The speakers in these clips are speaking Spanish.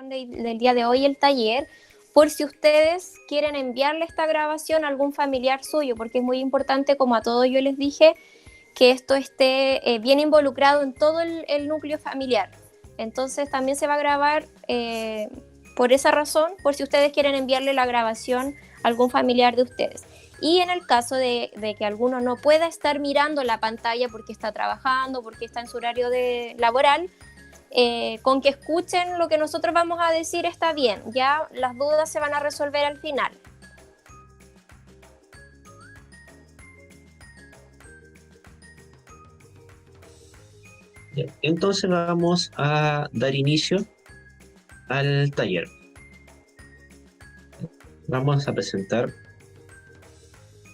del día de hoy el taller, por si ustedes quieren enviarle esta grabación a algún familiar suyo, porque es muy importante, como a todos yo les dije, que esto esté bien involucrado en todo el núcleo familiar. Entonces también se va a grabar por esa razón, por si ustedes quieren enviarle la grabación a algún familiar de ustedes. Y en el caso de que alguno no pueda estar mirando la pantalla porque está trabajando, porque está en su horario laboral, con que escuchen lo que nosotros vamos a decir está bien. Ya las dudas se van a resolver al final. Entonces vamos a dar inicio al taller. Vamos a presentar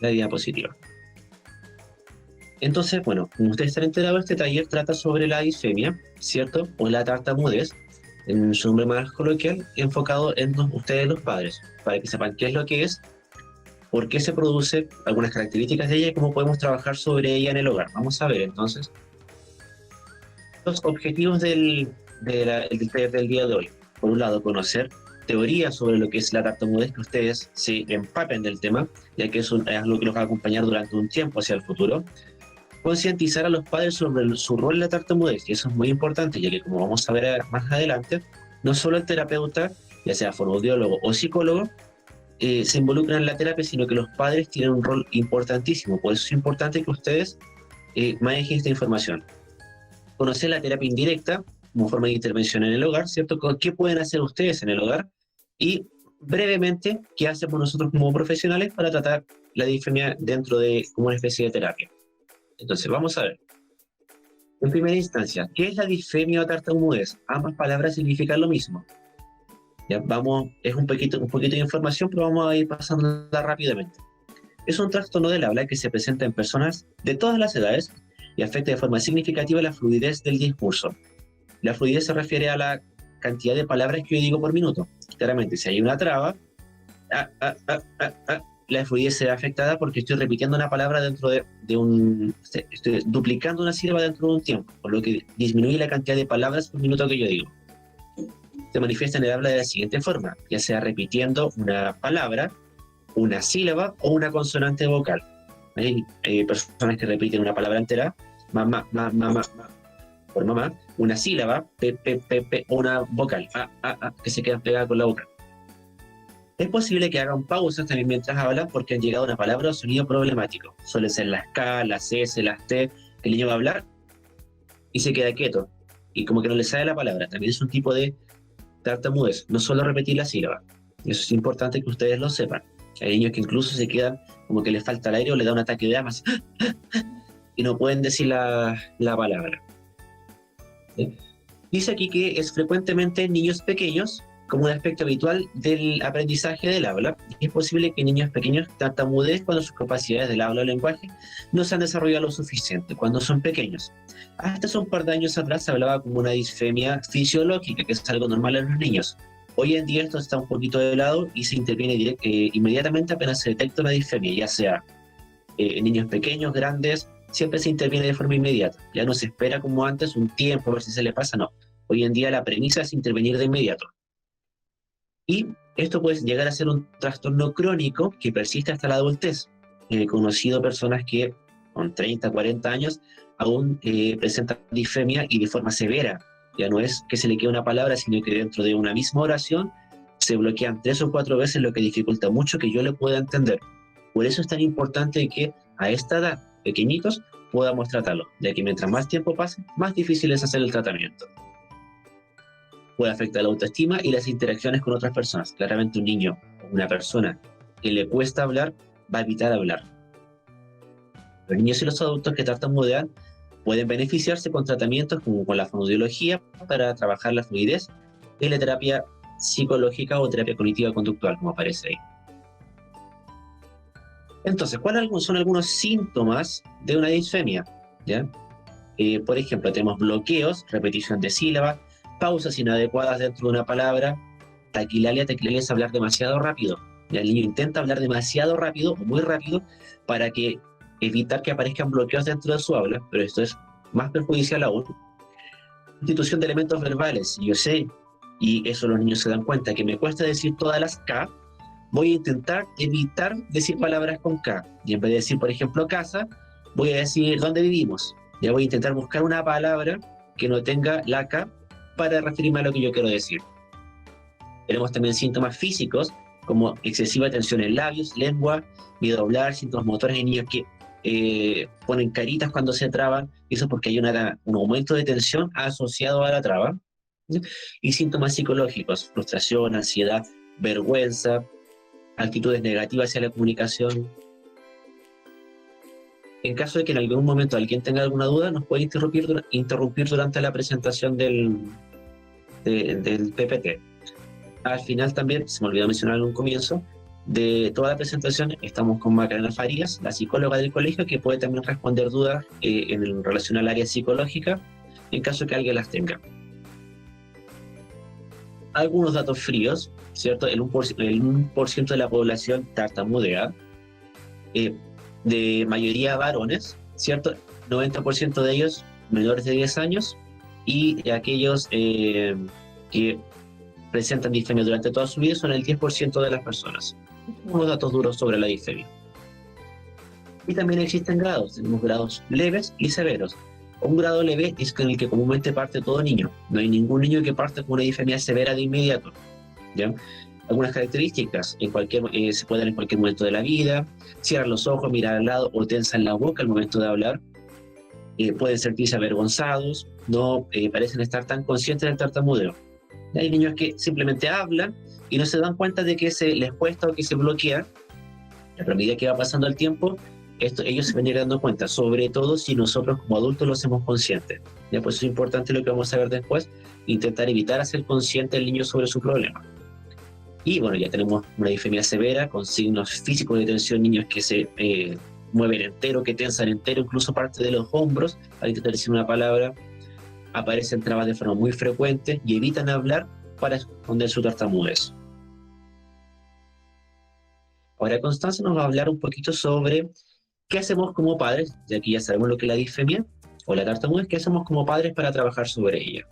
la diapositiva. Entonces, bueno, como ustedes están enterados, este taller trata sobre la disfemia, ¿cierto? O la tartamudez, en su nombre más coloquial, enfocado en ustedes los padres, para que sepan qué es lo que es, por qué se produce, algunas características de ella y cómo podemos trabajar sobre ella en el hogar. Vamos a ver entonces los objetivos del taller del día de hoy. Por un lado, conocer teoría sobre lo que es la tartamudez, que ustedes se empapen del tema, ya que es lo que los va a acompañar durante un tiempo hacia el futuro. Concientizar a los padres sobre su rol en la tartamudez, y eso es muy importante, ya que como vamos a ver más adelante, no solo el terapeuta, ya sea fonoaudiólogo o psicólogo, se involucran en la terapia, sino que los padres tienen un rol importantísimo. Por eso es importante que ustedes manejen esta información. Conocer la terapia indirecta como forma de intervención en el hogar, ¿cierto? ¿Qué pueden hacer ustedes en el hogar? Y brevemente, ¿qué hacemos nosotros como profesionales para tratar la disfemia dentro de como una especie de terapia? Entonces, vamos a ver. En primera instancia, ¿qué es la disfemia o tartamudez? Ambas palabras significan lo mismo. Ya, es un poquito de información, pero vamos a ir pasándola rápidamente. Es un trastorno del habla que se presenta en personas de todas las edades y afecta de forma significativa la fluidez del discurso. La fluidez se refiere a la cantidad de palabras que yo digo por minuto. Claramente, si hay una traba, la fluidez se ve afectada porque estoy repitiendo una palabra dentro estoy duplicando una sílaba dentro de un tiempo, por lo que disminuye la cantidad de palabras por minuto que yo digo. Se manifiesta en el habla de la siguiente forma, ya sea repitiendo una palabra, una sílaba o una consonante vocal. Hay personas que repiten una palabra entera, mamá, por mamá, una sílaba, o una vocal, que se quedan pegadas con la boca. Es posible que hagan pausas también mientras hablan porque han llegado a una palabra o sonido problemático. Suelen ser las K, las S, las T, que el niño va a hablar y se queda quieto. Y como que no le sale la palabra. También es un tipo de tartamudez, no solo repetir la sílaba. Eso es importante que ustedes lo sepan. Hay niños que incluso se quedan como que les falta el aire o les da un ataque de asma y no pueden decir la palabra. ¿Sí? Dice aquí que es frecuentemente en niños pequeños como un aspecto habitual del aprendizaje del habla, y es posible que niños pequeños tartamudeen cuando sus capacidades del habla o lenguaje no se han desarrollado lo suficiente, cuando son pequeños. Hasta hace un par de años atrás se hablaba como una disfemia fisiológica, que es algo normal en los niños. Hoy en día esto está un poquito de lado y se interviene inmediatamente apenas se detecta una disfemia, ya sea en niños pequeños, grandes, siempre se interviene de forma inmediata. Ya no se espera como antes un tiempo a ver si se le pasa, no. Hoy en día la premisa es intervenir de inmediato. Y esto puede llegar a ser un trastorno crónico que persiste hasta la adultez. He conocido personas que con 30, 40 años aún presentan disfemia y de forma severa. Ya no es que se le quede una palabra, sino que dentro de una misma oración se bloquean 3 o 4 veces, lo que dificulta mucho que yo le pueda entender. Por eso es tan importante que a esta edad, pequeñitos, podamos tratarlo, ya que mientras más tiempo pase, más difícil es hacer el tratamiento. Puede afectar la autoestima y las interacciones con otras personas. Claramente un niño o una persona que le cuesta hablar va a evitar hablar. Los niños y los adultos que tartamudean pueden beneficiarse con tratamientos como con la fonoaudiología para trabajar la fluidez y la terapia psicológica o terapia cognitiva conductual, como aparece ahí. Entonces, ¿cuáles son algunos síntomas de una disfemia? ¿Ya? Por ejemplo, tenemos bloqueos, repetición de sílabas, pausas inadecuadas dentro de una palabra, taquilalia. Taquilalia es hablar demasiado rápido. ¿Ya? El niño intenta hablar demasiado rápido o muy rápido para evitar que aparezcan bloqueos dentro de su habla, pero esto es más perjudicial aún. Sustitución de elementos verbales. Yo sé y eso los niños se dan cuenta, que me cuesta decir todas las K, voy a intentar evitar decir palabras con K. Y en vez de decir, por ejemplo, casa, voy a decir dónde vivimos. Ya voy a intentar buscar una palabra que no tenga la K para referirme a lo que yo quiero decir. Tenemos también síntomas físicos, como excesiva tensión en labios, lengua, miedo a hablar, síntomas motores en niños que ponen caritas cuando se traban, y eso porque hay un aumento de tensión asociado a la traba. ¿Sí? Y síntomas psicológicos, frustración, ansiedad, vergüenza, actitudes negativas hacia la comunicación. En caso de que en algún momento alguien tenga alguna duda, nos puede interrumpir durante la presentación del PPT. Al final también, se me olvidó mencionar en un comienzo, de toda la presentación estamos con Macarena Farías, la psicóloga del colegio, que puede también responder dudas en relación al área psicológica, en caso de que alguien las tenga. Algunos datos fríos, ¿cierto? El 1% de la población tartamudea, de mayoría varones, ¿cierto? 90% de ellos menores de 10 años, y aquellos que presentan disfemia durante toda su vida son el 10% de las personas. Unos datos duros sobre la disfemia. Y también existen grados, tenemos grados leves y severos. Un grado leve es con el que comúnmente parte todo niño. No hay ningún niño que parte con una disfemia severa de inmediato, ¿ya? Algunas características se pueden dar en cualquier momento de la vida: cierran los ojos, miran al lado o tensan la boca al momento de hablar, pueden sentirse avergonzados, no parecen estar tan conscientes del tartamudeo. Hay niños que simplemente hablan y no se dan cuenta de que se les cuesta o que se bloquea. A medida que va pasando el tiempo, ellos se van a ir dando cuenta, sobre todo si nosotros como adultos lo hacemos conscientes. Ya, pues es importante lo que vamos a ver después, intentar evitar hacer consciente al niño sobre su problema. Y bueno, ya tenemos una disfemia severa con signos físicos de tensión, niños que se mueven entero, que tensan entero, incluso parte de los hombros al intentar decir una palabra. Aparecen trabas de forma muy frecuente y evitan hablar para esconder su tartamudez. Ahora Constanza nos va a hablar un poquito sobre qué hacemos como padres, ya que ya sabemos lo que es la disfemia o la tartamudez, qué hacemos como padres para trabajar sobre ella.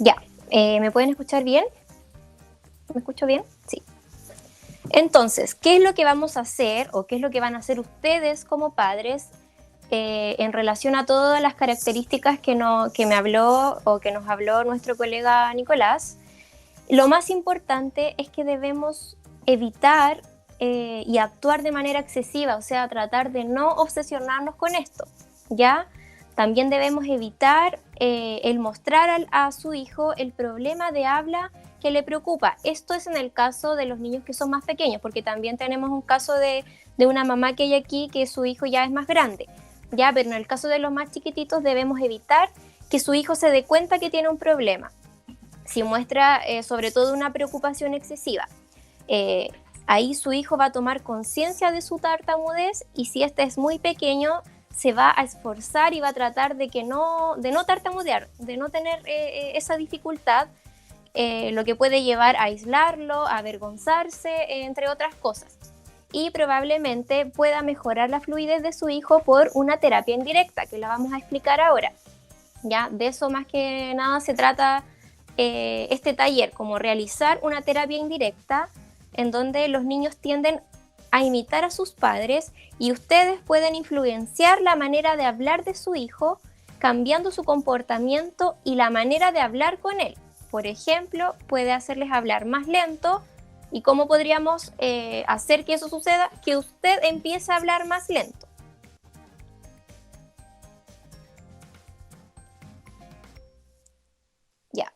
Ya, ¿me pueden escuchar bien? ¿Me escucho bien? Sí. Entonces, ¿qué es lo que vamos a hacer o qué es lo que van a hacer ustedes como padres en relación a todas las características que me habló o que nos habló nuestro colega Nicolás? Lo más importante es que debemos evitar y actuar de manera excesiva, o sea, tratar de no obsesionarnos con esto, ¿ya? También debemos evitar el mostrar a su hijo el problema de habla que le preocupa. Esto es en el caso de los niños que son más pequeños, porque también tenemos un caso de una mamá que hay aquí que su hijo ya es más grande, ¿ya? Pero en el caso de los más chiquititos debemos evitar que su hijo se dé cuenta que tiene un problema. Si muestra sobre todo una preocupación excesiva, ahí su hijo va a tomar conciencia de su tartamudez, y si este es muy pequeño, se va a esforzar y va a tratar de no tartamudear, de no tener esa dificultad, lo que puede llevar a aislarlo, a avergonzarse, entre otras cosas. Y probablemente pueda mejorar la fluidez de su hijo por una terapia indirecta, que la vamos a explicar ahora. ¿Ya? De eso más que nada se trata este taller, como realizar una terapia indirecta en donde los niños tienden a imitar a sus padres y ustedes pueden influenciar la manera de hablar de su hijo, cambiando su comportamiento y la manera de hablar con él. Por ejemplo, puede hacerles hablar más lento. ¿Y cómo podríamos hacer que eso suceda? Que usted empiece a hablar más lento. Ya.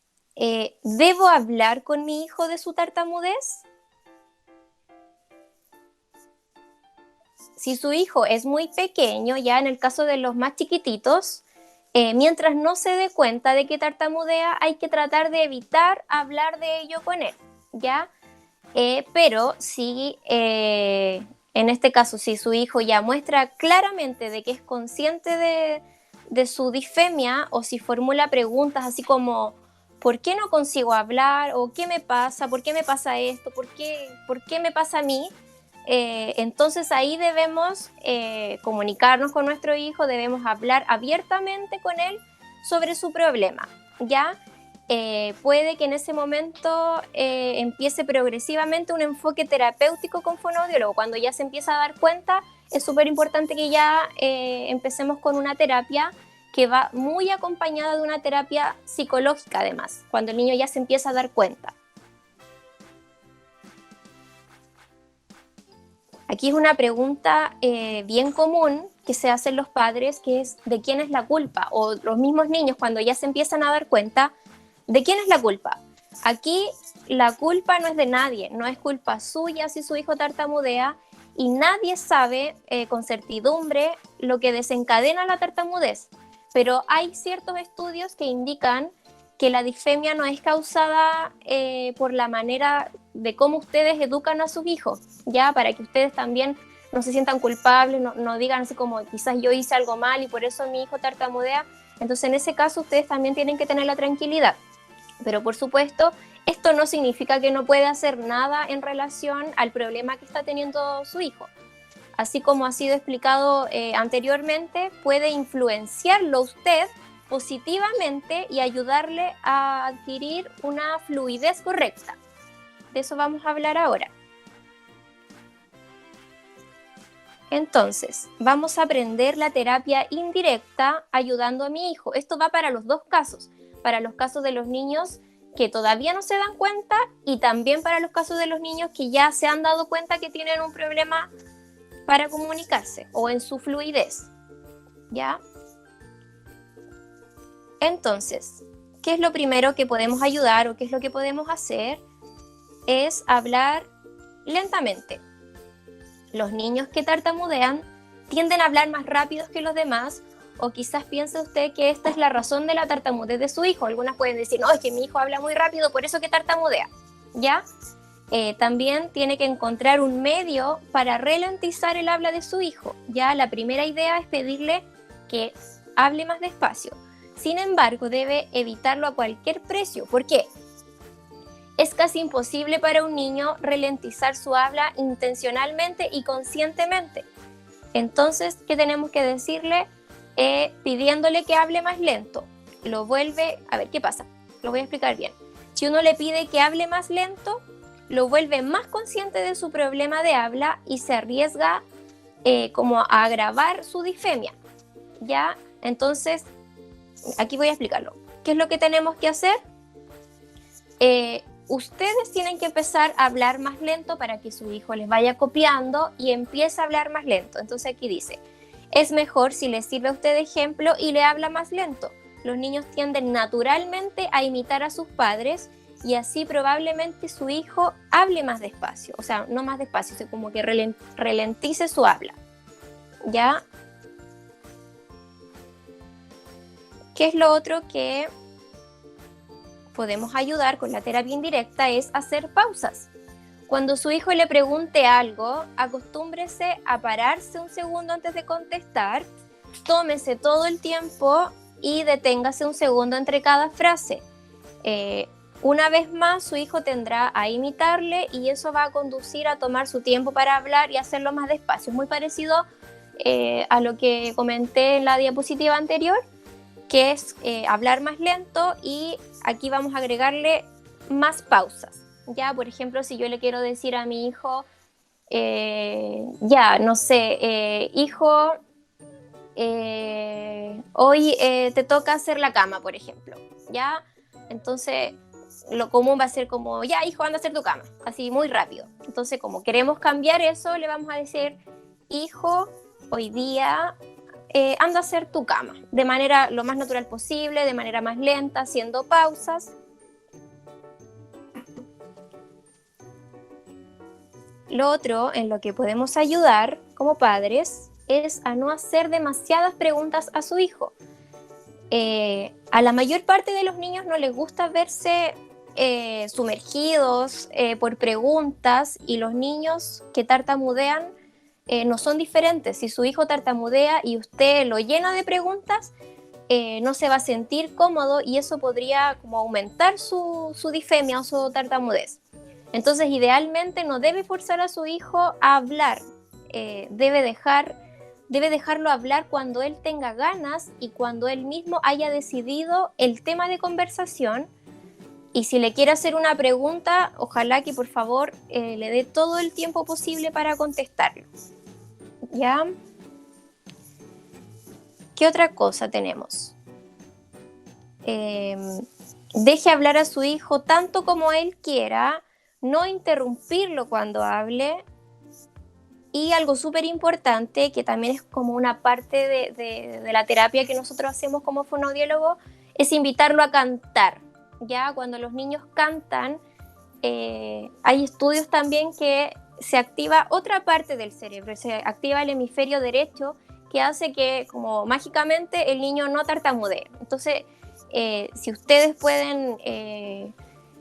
¿Debo hablar con mi hijo de su tartamudez? Si su hijo es muy pequeño, ya en el caso de los más chiquititos, mientras no se dé cuenta de que tartamudea, hay que tratar de evitar hablar de ello con él, ¿ya? Pero si en este caso, si su hijo ya muestra claramente de que es consciente de su disfemia, o si formula preguntas así como ¿por qué no consigo hablar? ¿O qué me pasa? ¿Por qué me pasa esto? ¿Por qué me pasa a mí? Entonces ahí debemos comunicarnos con nuestro hijo, debemos hablar abiertamente con él sobre su problema, ¿ya? puede que en ese momento empiece progresivamente un enfoque terapéutico con fonoaudiólogo. Cuando ya se empieza a dar cuenta, es súper importante que ya empecemos con una terapia que va muy acompañada de una terapia psicológica además, cuando el niño ya se empieza a dar cuenta. Aquí es una pregunta bien común que se hacen los padres, que es ¿de quién es la culpa? O los mismos niños cuando ya se empiezan a dar cuenta, ¿de quién es la culpa? Aquí la culpa no es de nadie, no es culpa suya si su hijo tartamudea, y nadie sabe con certidumbre lo que desencadena la tartamudez. Pero hay ciertos estudios que indican que la disfemia no es causada por la manera de cómo ustedes educan a sus hijos, ya, para que ustedes también no se sientan culpables, no digan así como quizás yo hice algo mal y por eso mi hijo tartamudea. Entonces en ese caso ustedes también tienen que tener la tranquilidad. Pero por supuesto, esto no significa que no pueda hacer nada en relación al problema que está teniendo su hijo. Así como ha sido explicado anteriormente, puede influenciarlo usted positivamente y ayudarle a adquirir una fluidez correcta. De eso vamos a hablar ahora. Entonces, vamos a aprender la terapia indirecta ayudando a mi hijo. Esto va para los dos casos, para los casos de los niños que todavía no se dan cuenta y también para los casos de los niños que ya se han dado cuenta que tienen un problema para comunicarse o en su fluidez, ¿ya? Entonces, ¿qué es lo primero que podemos ayudar o qué es lo que podemos hacer? Es hablar lentamente. Los niños que tartamudean tienden a hablar más rápido que los demás, o quizás piense usted que esta es la razón de la tartamudez de su hijo. Algunas pueden decir, no, es que mi hijo habla muy rápido, por eso que tartamudea, ¿ya? También tiene que encontrar un medio para ralentizar el habla de su hijo. Ya la primera idea es pedirle que hable más despacio. Sin embargo, debe evitarlo a cualquier precio. ¿Por qué? Es casi imposible para un niño ralentizar su habla intencionalmente y conscientemente. Entonces, ¿qué tenemos que decirle? Pidiéndole que hable más lento. Lo vuelve... A ver, ¿qué pasa? Lo voy a explicar bien. Si uno le pide que hable más lento, lo vuelve más consciente de su problema de habla y se arriesga como a agravar su disfemia. ¿Ya? Entonces, aquí voy a explicarlo. ¿Qué es lo que tenemos que hacer? Ustedes tienen que empezar a hablar más lento para que su hijo les vaya copiando y empiece a hablar más lento. Entonces aquí dice, es mejor si les sirve a usted de ejemplo y le habla más lento. Los niños tienden naturalmente a imitar a sus padres y así probablemente su hijo hable más despacio. O sea, no más despacio, sino como que ralentice su habla. ¿Ya? ¿Qué es lo otro que podemos ayudar con la terapia indirecta? Es hacer pausas. Cuando su hijo le pregunte algo, acostúmbrese a pararse un segundo antes de contestar, tómese todo el tiempo y deténgase un segundo entre cada frase. Una vez más, su hijo tendrá a imitarle y eso va a conducir a tomar su tiempo para hablar y hacerlo más despacio. Es muy parecido a lo que comenté en la diapositiva anterior, que es hablar más lento, y aquí vamos a agregarle más pausas. Ya, por ejemplo, si yo le quiero decir a mi hijo, hijo, hoy te toca hacer la cama, por ejemplo, ¿ya? Entonces, lo común va a ser como, ya, hijo, anda a hacer tu cama, así muy rápido. Entonces, como queremos cambiar eso, le vamos a decir, hijo, hoy día anda a hacer tu cama, de manera lo más natural posible, de manera más lenta, haciendo pausas. Lo otro en lo que podemos ayudar como padres es a no hacer demasiadas preguntas a su hijo. A la mayor parte de los niños no les gusta verse sumergidos por preguntas, y los niños que tartamudean no son diferentes. Si su hijo tartamudea y usted lo llena de preguntas, no se va a sentir cómodo y eso podría como aumentar su disfemia o su tartamudez. Entonces, idealmente no debe forzar a su hijo a hablar, debe dejarlo hablar cuando él tenga ganas y cuando él mismo haya decidido el tema de conversación, Y si le quiere hacer una pregunta, ojalá que por favor le dé todo el tiempo posible para contestarlo. ¿Ya? ¿Qué otra cosa tenemos? Deje hablar a su hijo tanto como él quiera, no interrumpirlo cuando hable. Y algo súper importante, que también es como una parte de la terapia que nosotros hacemos como fonoaudiólogos, es invitarlo a cantar. Ya cuando los niños cantan, hay estudios también que se activa otra parte del cerebro, se activa el hemisferio derecho, que hace que como mágicamente el niño no tartamudee. Entonces, si ustedes pueden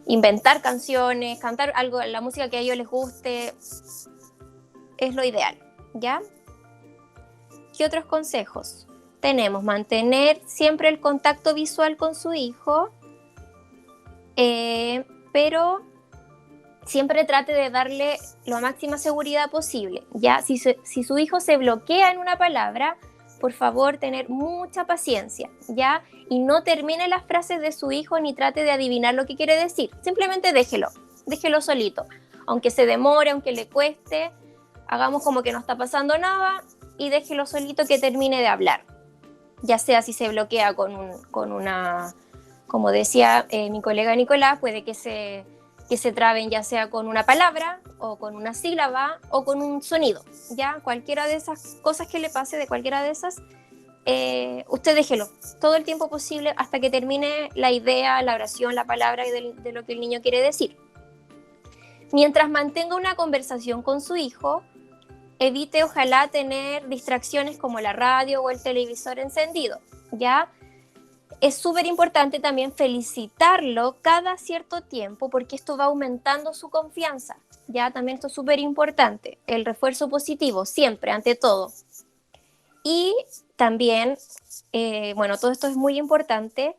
inventar canciones, cantar algo, la música que a ellos les guste, es lo ideal, ¿ya? ¿Qué otros consejos? Tenemos mantener siempre el contacto visual con su hijo, pero siempre trate de darle la máxima seguridad posible, ¿ya? Si su hijo se bloquea en una palabra, por favor, tener mucha paciencia, ¿ya? Y no termine las frases de su hijo ni trate de adivinar lo que quiere decir. Simplemente déjelo solito. Aunque se demore, aunque le cueste, hagamos como que no está pasando nada y déjelo solito que termine de hablar. Ya sea si se bloquea con una, como decía mi colega Nicolás, puede que se traben ya sea con una palabra o con una sílaba o con un sonido. Ya cualquiera de esas cosas que le pase, de cualquiera de esas, usted déjelo todo el tiempo posible hasta que termine la idea, la oración, la palabra y de lo que el niño quiere decir. Mientras mantenga una conversación con su hijo, evite ojalá tener distracciones como la radio o el televisor encendido, ¿ya? Es súper importante también felicitarlo cada cierto tiempo porque esto va aumentando su confianza, ¿ya? También esto es súper importante, el refuerzo positivo, siempre, ante todo. Y también, bueno, todo esto es muy importante,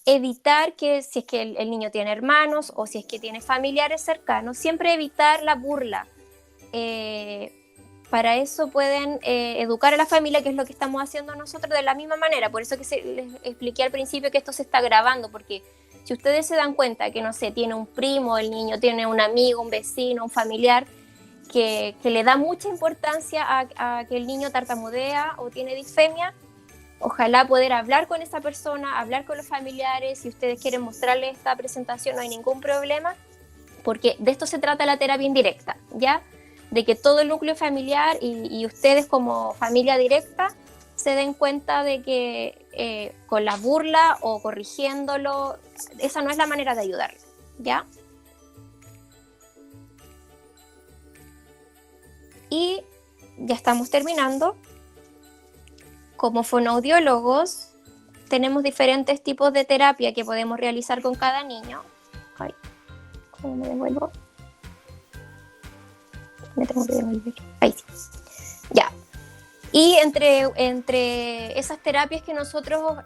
evitar que si es que el niño tiene hermanos o si es que tiene familiares cercanos, siempre evitar la burla. Para eso pueden educar a la familia, que es lo que estamos haciendo nosotros de la misma manera. Por eso que les expliqué al principio que esto se está grabando, porque si ustedes se dan cuenta que, no sé, tiene un primo, el niño tiene un amigo, un vecino, un familiar, que le da mucha importancia a que el niño tartamudea o tiene disfemia, ojalá poder hablar con esa persona, hablar con los familiares. Si ustedes quieren mostrarles esta presentación, no hay ningún problema, porque de esto se trata la terapia indirecta, ¿ya? De que todo el núcleo familiar y ustedes como familia directa se den cuenta de que con la burla o corrigiéndolo, esa no es la manera de ayudarle, ¿ya? Y ya estamos terminando. Como fonoaudiólogos tenemos diferentes tipos de terapia que podemos realizar con cada niño. Ay, ¿cómo me devuelvo? Me tengo que devolver. Ahí sí. Ya. Y entre esas terapias que nosotros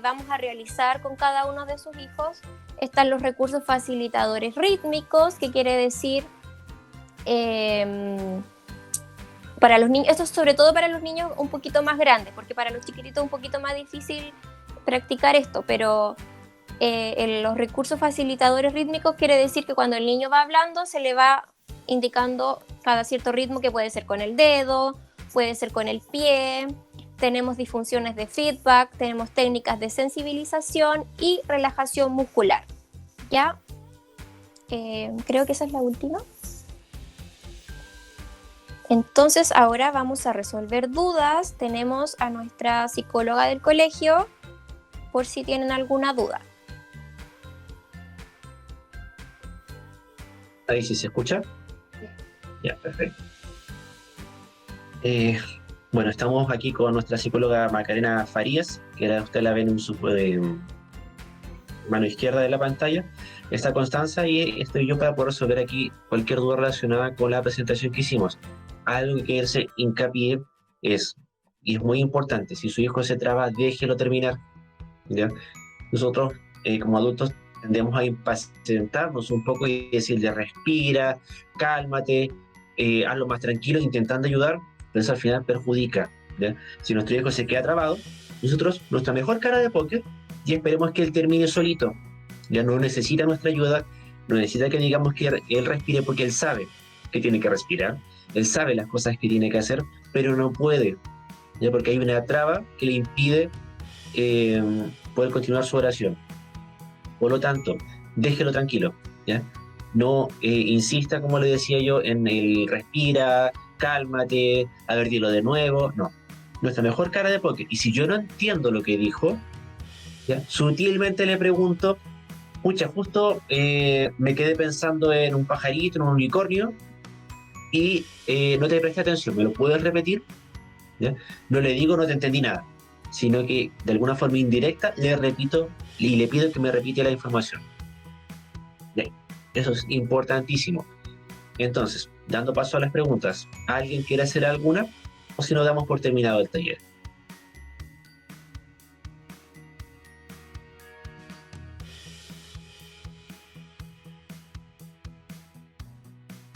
vamos a realizar con cada uno de sus hijos están los recursos facilitadores rítmicos, que quiere decir para los niños, esto es sobre todo para los niños un poquito más grandes, porque para los chiquititos es un poquito más difícil practicar esto, pero los recursos facilitadores rítmicos quiere decir que cuando el niño va hablando se le va indicando cada cierto ritmo, que puede ser con el dedo, puede ser con el pie. Tenemos disfunciones de feedback, tenemos técnicas de sensibilización y relajación muscular. ¿Ya? Creo que esa es la última. Entonces ahora vamos a resolver dudas. Tenemos a nuestra psicóloga del colegio por si tienen alguna duda. Ahí sí se escucha. Ya, perfecto. Bueno, estamos aquí con nuestra psicóloga Macarena Farías, que usted la ven en su mano izquierda de la pantalla. Está Constanza y estoy yo para poder resolver aquí cualquier duda relacionada con la presentación que hicimos. Algo que quiere hacer hincapié es, y es muy importante, si su hijo se traba, déjelo terminar, ¿ya? Nosotros, como adultos, tendemos a impacientarnos un poco y decirle, respira, cálmate, hazlo más tranquilo, intentando ayudar, pero eso al final perjudica, ¿ya? Si nuestro hijo se queda trabado, nosotros, nuestra mejor cara de póker, y esperemos que él termine solito. Ya no necesita nuestra ayuda, no necesita que digamos que él respire porque él sabe que tiene que respirar, él sabe las cosas que tiene que hacer, pero no puede, ya porque hay una traba que le impide eh, poder continuar su oración. Por lo tanto, déjelo tranquilo, ¿ya? No insista, como le decía yo, en el respira, cálmate, a ver, dilo de nuevo, no. Nuestra mejor cara de póker. Y si yo no entiendo lo que dijo, ¿ya? Sutilmente le pregunto, pucha, justo me quedé pensando en un pajarito, en un unicornio, y no te presté atención, ¿me lo puedes repetir? ¿Ya? No le digo no te entendí nada, sino que de alguna forma indirecta le repito y le pido que me repite la información. ¿Ya? Eso es importantísimo. Entonces, dando paso a las preguntas, ¿alguien quiere hacer alguna? O si no, damos por terminado el taller.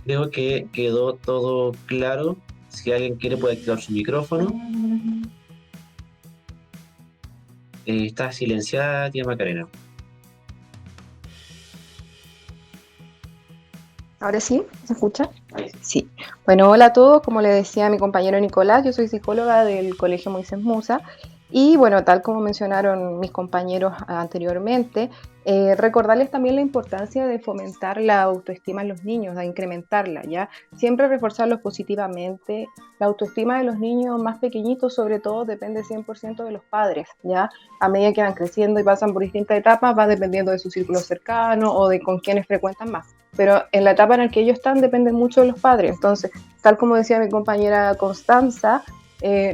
Creo que quedó todo claro. Si alguien quiere puede activar su micrófono. Está silenciada, tía Macarena. ¿Ahora sí? ¿Se escucha? Sí. Bueno, hola a todos. Como le decía a mi compañero Nicolás, yo soy psicóloga del Colegio Moisés Musa. Y bueno, tal como mencionaron mis compañeros anteriormente, recordarles también la importancia de fomentar la autoestima en los niños, de incrementarla, ¿ya? Siempre reforzarlos positivamente. La autoestima de los niños más pequeñitos, sobre todo, depende 100% de los padres, ¿ya? A medida que van creciendo y pasan por distintas etapas, va dependiendo de su círculo cercano o de con quienes frecuentan más. Pero en la etapa en la que ellos están depende mucho de los padres. Entonces, tal como decía mi compañera Constanza,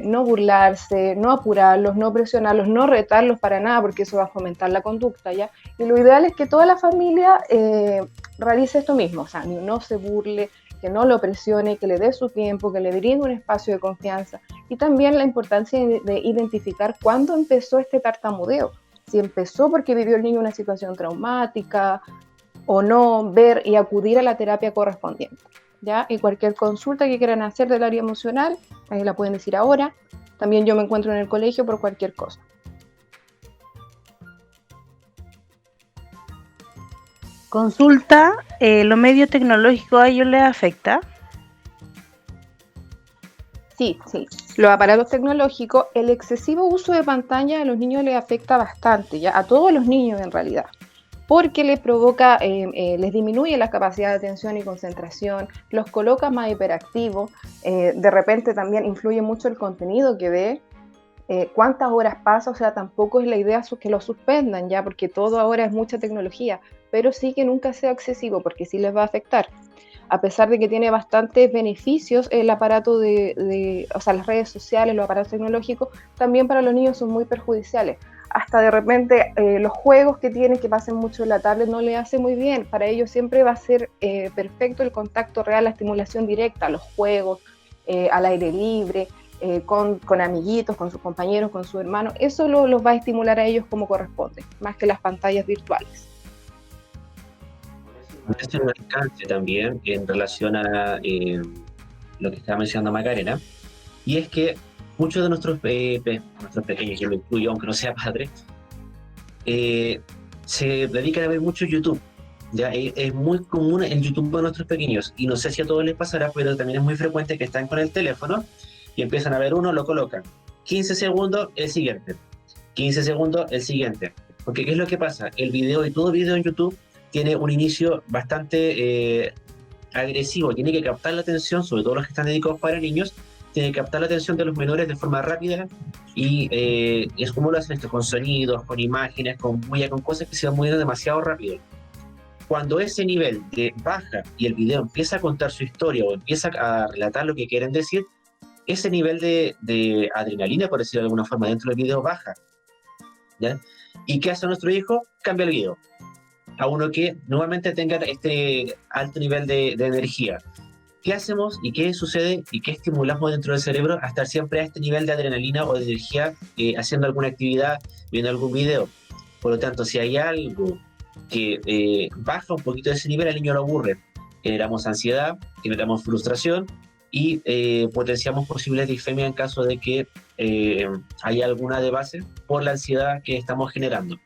no burlarse, no apurarlos, no presionarlos, no retarlos para nada, porque eso va a fomentar la conducta, ¿ya? Y lo ideal es que toda la familia realice esto mismo, o sea, no se burle, que no lo presione, que le dé su tiempo, que le brinde un espacio de confianza. Y también la importancia de identificar cuándo empezó este tartamudeo. Si empezó porque vivió el niño una situación traumática o no, ver y acudir a la terapia correspondiente. ¿Ya? Y cualquier consulta que quieran hacer del área emocional, ahí la pueden decir ahora. También yo me encuentro en el colegio por cualquier cosa. Consulta, ¿los medios tecnológicos a ellos les afecta? Sí, sí. Los aparatos tecnológicos, el excesivo uso de pantalla a los niños les afecta bastante, ya a todos los niños en realidad, porque les provoca, les disminuye la capacidad de atención y concentración, los coloca más hiperactivos, de repente también influye mucho el contenido que ve, cuántas horas pasa, o sea, tampoco es la idea que lo suspendan ya, porque todo ahora es mucha tecnología, pero sí que nunca sea excesivo, porque sí les va a afectar. A pesar de que tiene bastantes beneficios el aparato o sea, las redes sociales, los aparatos tecnológicos, también para los niños son muy perjudiciales. Hasta de repente los juegos que tienen, que pasen mucho en la tablet, no le hace muy bien. Para ellos siempre va a ser perfecto el contacto real, la estimulación directa, los juegos, al aire libre, con amiguitos, con sus compañeros, con sus hermanos. Eso los va a estimular a ellos como corresponde, más que las pantallas virtuales. Hace un alcance también en relación a lo que estaba mencionando Macarena, y es que muchos de nuestros pequeños, yo me incluyo, aunque no sea padre, se dedican a ver mucho YouTube. Ya es muy común el YouTube de nuestros pequeños, y no sé si a todos les pasará, pero también es muy frecuente que están con el teléfono y empiezan a ver uno, lo colocan. 15 segundos, el siguiente. 15 segundos, el siguiente. Porque ¿qué es lo que pasa? El video y todo video en YouTube tiene un inicio bastante agresivo, tiene que captar la atención, sobre todo los que están dedicados para niños, tiene que captar la atención de los menores de forma rápida y es como lo hacen esto, con sonidos, con imágenes, con bulla, con cosas que se van moviendo demasiado rápido. Cuando ese nivel baja y el video empieza a contar su historia o empieza a relatar lo que quieren decir, ese nivel de adrenalina, por decirlo de alguna forma, dentro del video baja. ¿Ya? ¿Y qué hace nuestro hijo? Cambia el video a uno que nuevamente tenga este alto nivel de energía. ¿Qué hacemos y qué sucede y qué estimulamos dentro del cerebro a estar siempre a este nivel de adrenalina o de energía haciendo alguna actividad, viendo algún video? Por lo tanto, si hay algo que baja un poquito de ese nivel, al niño lo aburre. Generamos ansiedad, generamos frustración y potenciamos posibles disfemias en caso de que haya alguna de base por la ansiedad que estamos generando.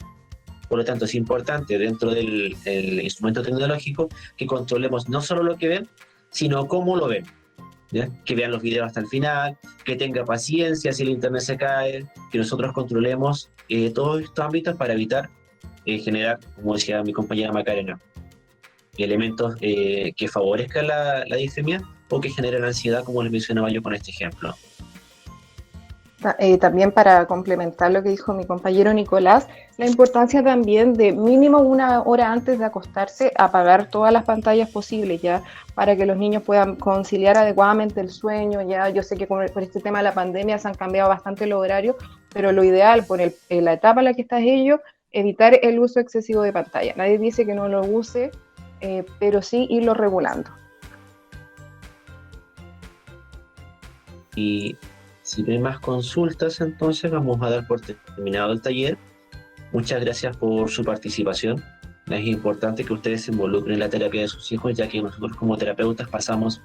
Por lo tanto, es importante dentro del el instrumento tecnológico que controlemos no solo lo que ven, sino cómo lo ven. ¿Ya? Que vean los videos hasta el final, que tenga paciencia si el internet se cae, que nosotros controlemos todos estos ámbitos para evitar generar, como decía mi compañera Macarena, elementos que favorezcan la disfemia o que generen ansiedad, como les mencionaba yo con este ejemplo. También para complementar lo que dijo mi compañero Nicolás, la importancia también de mínimo 1 hora antes de acostarse apagar todas las pantallas posibles, ya para que los niños puedan conciliar adecuadamente el sueño. Ya yo sé que por este tema de la pandemia se han cambiado bastante los horarios, pero lo ideal por la etapa en la que estás ellos, evitar el uso excesivo de pantalla. Nadie dice que no lo use, pero sí irlo regulando. Y si no hay más consultas, entonces vamos a dar por terminado el taller. Muchas gracias por su participación. Es importante que ustedes se involucren en la terapia de sus hijos, ya que nosotros como terapeutas pasamos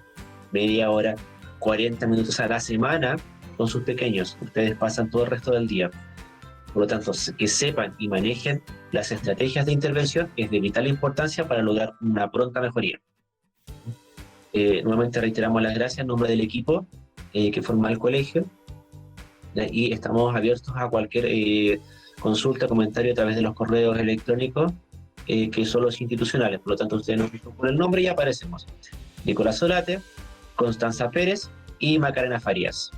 media hora, 40 minutos a la semana con sus pequeños. Ustedes pasan todo el resto del día. Por lo tanto, que sepan y manejen las estrategias de intervención es de vital importancia para lograr una pronta mejoría. Nuevamente reiteramos las gracias en nombre del equipo que forma el colegio, y estamos abiertos a cualquier consulta, comentario a través de los correos electrónicos que son los institucionales. Por lo tanto, ustedes nos buscan por el nombre y aparecemos. Nicolás Solate, Constanza Pérez y Macarena Farías.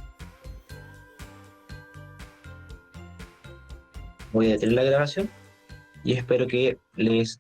Voy a detener la grabación y espero que les